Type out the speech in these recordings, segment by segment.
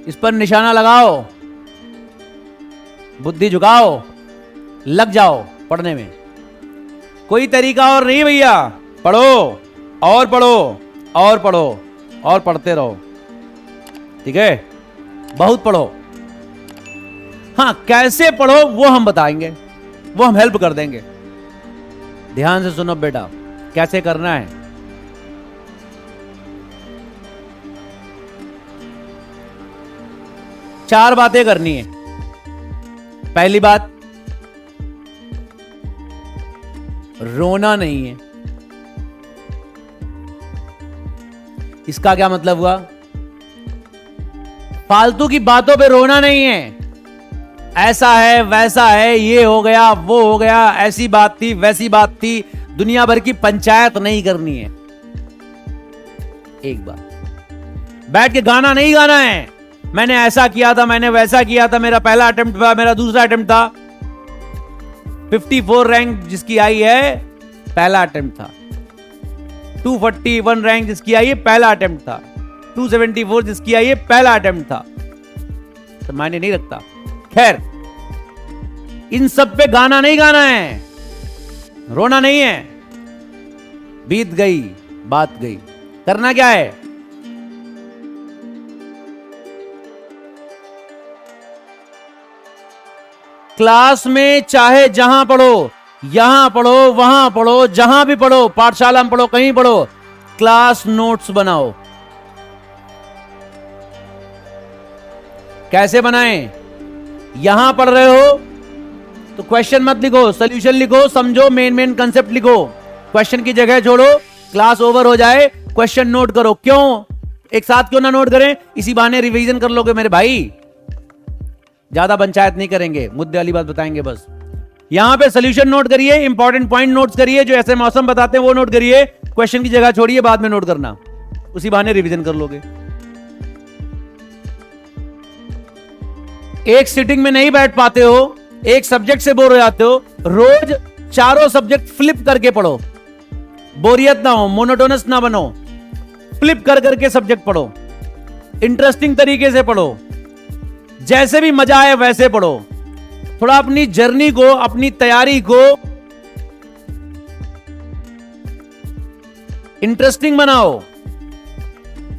इस पर निशाना लगाओ, बुद्धि झुकाओ, लग जाओ पढ़ने में। कोई तरीका और नहीं भैया, पढ़ो और पढ़ो और पढ़ो और पढ़ते रहो, ठीक है? बहुत पढ़ो। हाँ, कैसे पढ़ो वो हम बताएंगे, वो हम हेल्प कर देंगे। ध्यान से सुनो बेटा, कैसे करना है। चार बातें करनी है। पहली बात, रोना नहीं है। इसका क्या मतलब हुआ? फालतू की बातों पे रोना नहीं है। ऐसा है, वैसा है, ये हो गया, वो हो गया, ऐसी बात थी, वैसी बात थी, दुनिया भर की पंचायत नहीं करनी है। एक बात, बैठ के गाना नहीं गाना है। मैंने ऐसा किया था, मैंने वैसा किया था, मेरा पहला अटेम्प्ट था, मेरा दूसरा अटेम्प्ट था। 54 रैंक जिसकी आई है, पहला अटेम्प्ट था। 241 रैंक जिसकी आई है, पहला अटेम्प्ट था। 274 जिसकी आई है, पहला अटेम्प्ट था। तो मायने नहीं रखता। खैर, इन सब पे गाना नहीं गाना है, रोना नहीं है। बीत गई बात गई। करना क्या है? क्लास में चाहे जहां पढ़ो, यहां पढ़ो, वहां पढ़ो, जहां भी पढ़ो, पाठशाला में पढ़ो, कहीं पढ़ो, क्लास नोट्स बनाओ। कैसे बनाएं? यहां पढ़ रहे हो तो क्वेश्चन मत लिखो, सॉल्यूशन लिखो, समझो, मेन कंसेप्ट लिखो। क्वेश्चन की जगह छोड़ो, क्लास ओवर हो जाए, क्वेश्चन नोट करो। क्यों? एक साथ क्यों ना नोट करें? इसी बहाने रिवीजन कर लोगे मेरे भाई। ज्यादा पंचायत नहीं करेंगे, मुद्दे वाली बात बताएंगे बस। यहां पे सॉल्यूशन नोट करिए, इंपॉर्टेंट पॉइंट नोट्स करिए, जो ऐसे मौसम बताते हैं वो नोट करिए। क्वेश्चन की जगह छोड़िए, बाद में नोट करना, उसी बहाने रिवीजन कर लोगे। एक सिटिंग में नहीं बैठ पाते हो, एक सब्जेक्ट से बोर हो जाते हो, रोज चारों सब्जेक्ट फ्लिप करके पढ़ो। बोरियत ना हो, मोनोटोनस ना बनो, फ्लिप कर करके सब्जेक्ट पढ़ो, इंटरेस्टिंग तरीके से पढ़ो, जैसे भी मजा आए वैसे पढ़ो। थोड़ा अपनी जर्नी को, अपनी तैयारी को इंटरेस्टिंग बनाओ।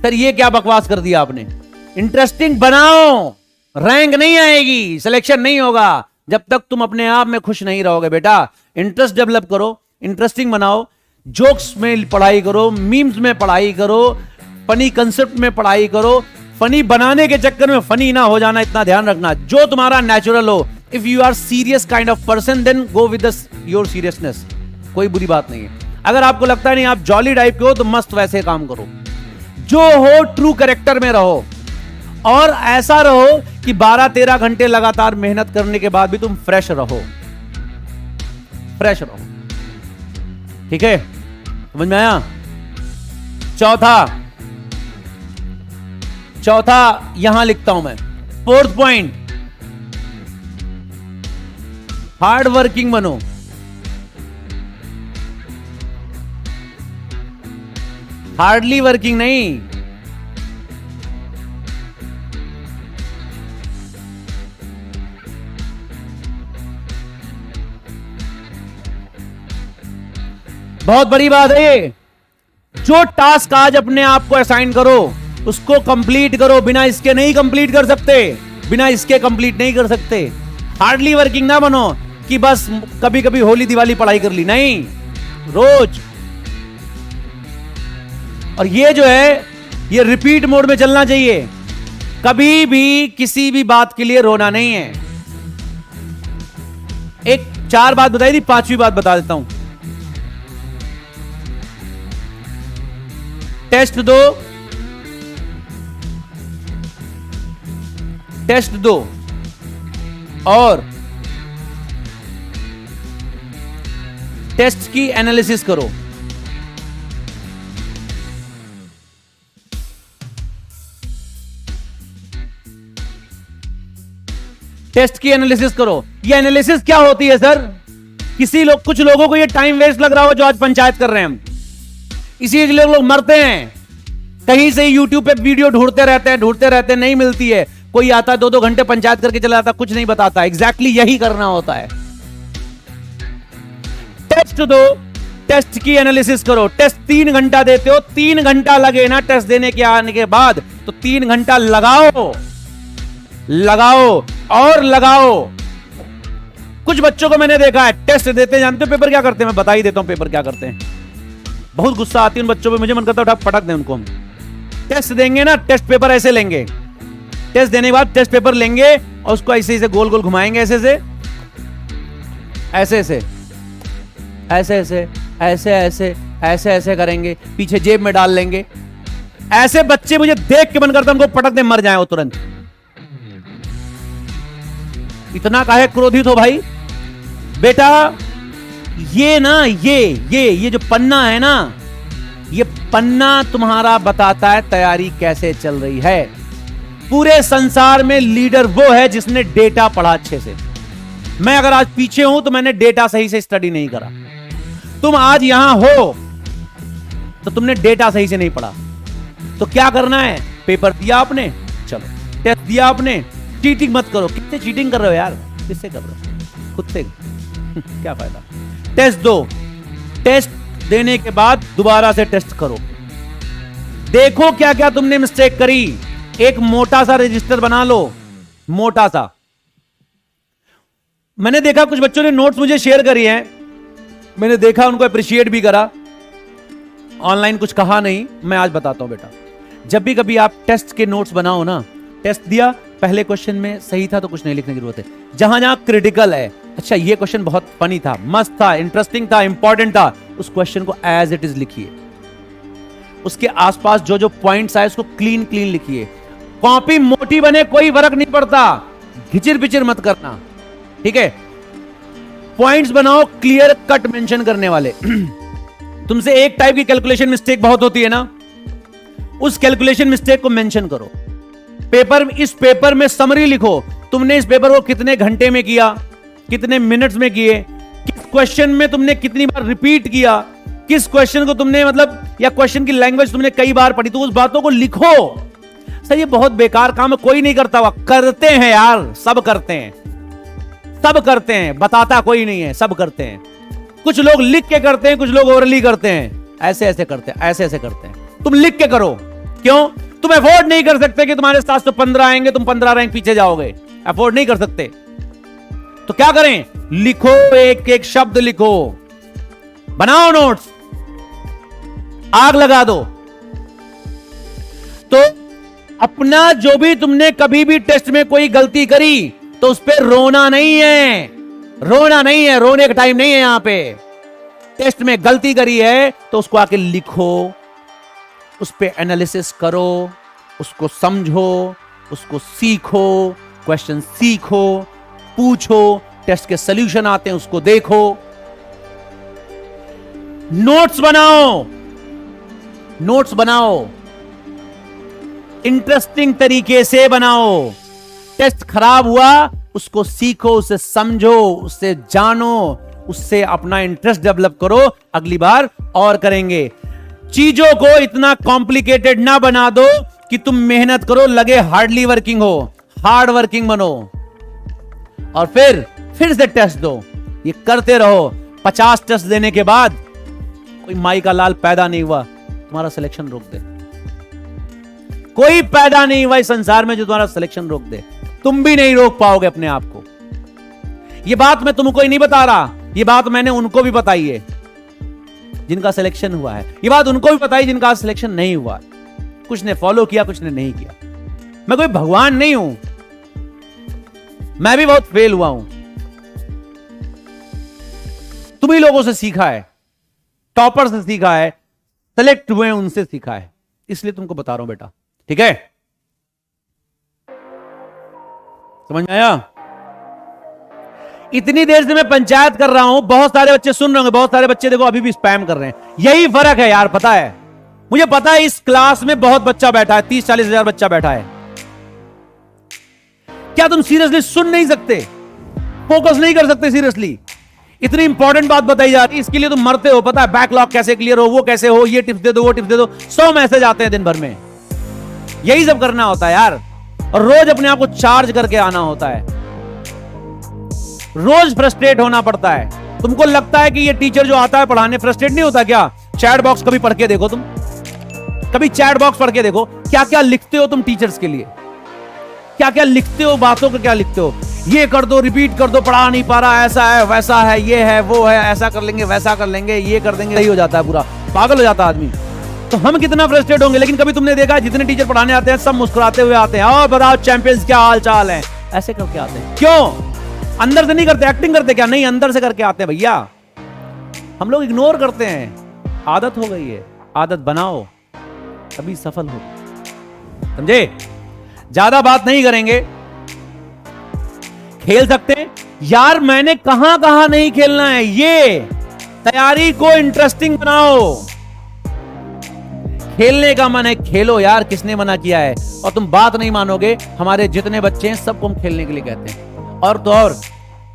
सर ये क्या बकवास कर दिया आपने? इंटरेस्टिंग बनाओ, रैंक नहीं आएगी, सिलेक्शन नहीं होगा जब तक तुम अपने आप में खुश नहीं रहोगे। बेटा इंटरेस्ट डेवलप करो, इंटरेस्टिंग बनाओ, जोक्स में पढ़ाई करो, मीम्स में पढ़ाई करो, फनी कंसेप्ट में पढ़ाई करो। फनी बनाने के चक्कर में फनी ना हो जाना, इतना ध्यान रखना। जो तुम्हारा नेचुरल हो, if you are serious kind of person, then go with your seriousness. कोई बुरी बात नहीं है। अगर आपको लगता है नहीं आप जॉली टाइप के हो, तो मस्त वैसे काम करो। जो हो ट्रू कैरेक्टर में रहो, और ऐसा रहो कि 12-13 घंटे लगातार मेहनत करने के बाद भी तुम फ्रेश रहो, फ्रेश रहो। ठीक है, समझ में आया? चौथा यहां लिखता हूं मैं, 4th पॉइंट, हार्ड वर्किंग बनो। हार्डली वर्किंग नहीं। बहुत बड़ी बात है ये। जो टास्क आज अपने आप को असाइन करो, उसको कंप्लीट करो। बिना इसके नहीं कंप्लीट कर सकते, बिना इसके कंप्लीट नहीं कर सकते। हार्डली वर्किंग ना बनो कि बस कभी कभी होली दिवाली पढ़ाई कर ली, नहीं, रोज। और ये जो है, ये रिपीट मोड में चलना चाहिए। कभी भी किसी भी बात के लिए रोना नहीं है। एक 4 बात बताई थी, 5वीं बात बता देता हूं। टेस्ट दो और टेस्ट की एनालिसिस करो। टेस्ट की एनालिसिस करो। ये एनालिसिस क्या होती है सर? कुछ लोगों को ये टाइम वेस्ट लग रहा हो जो आज पंचायत कर रहे हैं हम, इसी के लिए लोग मरते हैं। कहीं से यूट्यूब पे वीडियो ढूंढते रहते हैं, नहीं मिलती है। कोई आता 2-2 घंटे पंचायत करके चला जाता, कुछ नहीं बताता। एग्जैक्टली यही करना होता है। टेस्ट दो, टेस्ट की एनालिसिस करो। टेस्ट 3 घंटा देते हो, 3 घंटा लगे ना टेस्ट देने के आने के बाद, तो 3 घंटा लगाओ और लगाओ। कुछ बच्चों को मैंने देखा है टेस्ट देते, जानते हो पेपर क्या करते हैं? मैं बता ही देता हूं पेपर क्या करते हैं। बहुत गुस्सा आती है उन बच्चों पे, मुझे मन करता है उठा पटक दें उनको। हम टेस्ट देंगे ना, टेस्ट पेपर ऐसे लेंगे, टेस्ट देने के बाद टेस्ट पेपर लेंगे और उसको ऐसे ऐसे गोल गोल घुमाएंगे, ऐसे ऐसे ऐसे ऐसे ऐसे ऐसे ऐसे ऐसे ऐसे ऐसे करेंगे, पीछे जेब में डाल लेंगे। ऐसे बच्चे मुझे देख के मन करता है उनको पटक दे, मर जाए वो तुरंत। इतना काहे क्रोधित हो भाई? बेटा ये ना ये जो पन्ना है ना, ये पन्ना तुम्हारा बताता है तैयारी कैसे चल रही है। पूरे संसार में लीडर वो है जिसने डेटा पढ़ा अच्छे से। मैं अगर आज पीछे हूं तो मैंने डेटा सही से स्टडी नहीं करा। तुम आज यहां हो तो तुमने डेटा सही से नहीं पढ़ा। तो क्या करना है? पेपर दिया आपने, चलो टेस्ट दिया आपने, चीटिंग मत करो। कितने चीटिंग कर रहे हो यार? किससे कर रहे हो? खुद से। क्या फायदा? टेस्ट दो, टेस्ट देने के बाद दोबारा से टेस्ट करो, देखो क्या क्या तुमने मिस्टेक करी। एक मोटा सा रजिस्टर बना लो, मोटा सा। मैंने देखा कुछ बच्चों ने नोट्स मुझे शेयर करी हैं, मैंने देखा, उनको अप्रिशिएट भी करा, ऑनलाइन कुछ कहा नहीं। मैं आज बताता हूं बेटा, जब भी कभी आप टेस्ट के नोट्स बनाओ ना, टेस्ट दिया, पहले क्वेश्चन में सही था तो कुछ नहीं लिखने की जरूरत है। जहां जहां क्रिटिकल है, अच्छा ये क्वेश्चन बहुत फनी था, मस्त था, इंटरेस्टिंग था, इंपॉर्टेंट था, उस क्वेश्चन को एज इट इज लिखिए। उसके आसपास जो जो पॉइंट्स आए उसको क्लीन क्लीन लिखिए। कॉपी मोटी बने कोई फर्क नहीं पड़ता, घिचिर पिचिर मत करना, ठीक है? पॉइंट्स बनाओ क्लियर कट मेंशन करने वाले। तुमसे एक टाइप की कैलकुलेशन मिस्टेक बहुत होती है ना, उस कैलकुलेशन मिस्टेक को मेंशन करो। इस पेपर में समरी लिखो, तुमने इस पेपर को कितने घंटे में किया, कितने मिनट्स में किए, किस क्वेश्चन में तुमने कितनी बार रिपीट किया, किस क्वेश्चन को तुमने मतलब, या क्वेश्चन की लैंग्वेज तुमने कई बार पढ़ी, तो उस बातों को लिखो। सर ये बहुत बेकार काम है, कोई नहीं करता हुआ, करते हैं यार, सब करते हैं, सब करते हैं, बताता कोई नहीं है, सब करते हैं। कुछ लोग लिख के करते हैं, कुछ लोग ओरली करते हैं, ऐसे ऐसे करते हैं, ऐसे ऐसे करते हैं। तुम लिख के करो, क्यों? तुम अफोर्ड नहीं कर सकते कि तुम्हारे 715 आएंगे, तुम 15 रैंक पीछे जाओगे, अफोर्ड नहीं कर सकते। तो क्या करें? लिखो, एक एक शब्द लिखो, बनाओ नोट्स, आग लगा दो। तो अपना जो भी तुमने कभी भी टेस्ट में कोई गलती करी तो उस पर रोना नहीं है, रोना नहीं है, रोने का टाइम नहीं है यहां पे। टेस्ट में गलती करी है तो उसको आके लिखो, उस पर एनालिसिस करो, उसको समझो, उसको सीखो, क्वेश्चन सीखो, पूछो, टेस्ट के सॉल्यूशन आते हैं उसको देखो, नोट्स बनाओ, नोट्स बनाओ, इंटरेस्टिंग तरीके से बनाओ। टेस्ट खराब हुआ, उसको सीखो, उसे समझो, उससे जानो, उससे अपना इंटरेस्ट डेवलप करो, अगली बार और करेंगे। चीजों को इतना कॉम्प्लिकेटेड ना बना दो कि तुम मेहनत करो, लगे हार्डली वर्किंग हो, हार्ड वर्किंग बनो, और फिर से टेस्ट दो। ये करते रहो। 50 टेस्ट देने के बाद कोई माई का लाल पैदा नहीं हुआ तुम्हारा सिलेक्शन रोक दे, कोई पैदा नहीं हुआ इस संसार में जो तुम्हारा सिलेक्शन रोक दे। तुम भी नहीं रोक पाओगे अपने आप को। यह बात मैं तुमको ही नहीं बता रहा, यह बात मैंने उनको भी बताई है जिनका सिलेक्शन हुआ है, यह बात उनको भी बताई जिनका सिलेक्शन नहीं हुआ। कुछ ने फॉलो किया, कुछ ने नहीं किया। मैं कोई भगवान नहीं हूं, मैं भी बहुत फेल हुआ हूं। तुम ही लोगों से सीखा है, टॉपर से सीखा है, सेलेक्ट हुए उनसे सीखा है, इसलिए तुमको बता रहा हूं बेटा, ठीक है? समझ में आया? इतनी देर से मैं पंचायत कर रहा हूं, बहुत सारे बच्चे सुन रहे होंगे, बहुत सारे बच्चे देखो अभी भी स्पैम कर रहे हैं। यही फर्क है यार, पता है, मुझे पता है इस क्लास में बहुत बच्चा बैठा है, 30-40 हजार बच्चा बैठा है। क्या तुम सीरियसली सुन नहीं सकते, फोकस नहीं कर सकते सीरियसली? इतनी इंपॉर्टेंट बात बताई जा रही है, इसके लिए तुम मरते हो, पता है बैकलॉग कैसे क्लियर हो, वो कैसे हो, ये टिप्स दे दो, वो टिप्स दे दो, 100 मैसेज आते हैं दिन भर में। यही सब करना होता है यार, और रोज अपने आप को चार्ज करके आना होता है, रोज फ्रस्ट्रेट होना पड़ता है। तुमको लगता है कि ये टीचर जो आता है पढ़ाने फ्रस्ट्रेट नहीं होता क्या? चैट बॉक्स कभी पढ़ के देखो, तुम कभी चैट बॉक्स पढ़ के देखो, क्या क्या लिखते हो तुम टीचर्स के लिए, क्या क्या लिखते हो, बातों को क्या लिखते हो, ये कर दो, रिपीट कर दो, पढ़ा नहीं पा रहा, ऐसा है वैसा है, ये है वो है, ऐसा कर लेंगे वैसा कर लेंगे, ये कर देंगे, यही हो जाता है, पूरा पागल हो जाता है आदमी। तो हम कितना फ्रस्ट्रेट होंगे। लेकिन कभी तुमने देखा जितने टीचर पढ़ाने आते हैं सब मुस्कुराते हुए आते हैं, और बताओ चैंपियंस क्या हाल चाल है, ऐसे करके आते हैं। क्यों? अंदर से नहीं करते, एक्टिंग करते क्या? नहीं, अंदर से करके आते हैं भैया। हम लोग इग्नोर करते हैं, आदत हो गई है। आदत बनाओ तभी सफल हो, समझे? ज्यादा बात नहीं करेंगे, खेल सकते हैं यार। मैंने कहां कहां नहीं खेलना है, ये तैयारी को इंटरेस्टिंग बनाओ। खेलने का मन है, खेलो यार, किसने मना किया है? और तुम बात नहीं मानोगे, हमारे जितने बच्चे हैं सबको हम खेलने के लिए कहते हैं। और तो और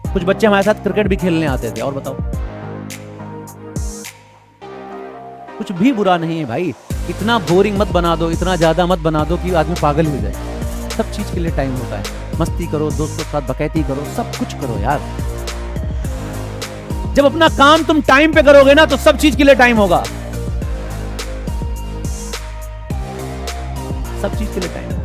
कुछ बच्चे हमारे साथ क्रिकेट भी खेलने आते थे। और बताओ, कुछ भी बुरा नहीं है भाई। इतना बोरिंग मत बना दो, इतना ज्यादा मत बना दो कि आदमी पागल हो जाए। सब चीज के लिए टाइम होता है। मस्ती करो, दोस्तों के साथ बकैती करो, सब कुछ करो यार। जब अपना काम तुम टाइम पे करोगे ना तो सब चीज के लिए टाइम होगा, सब चीज के लिए टाइम।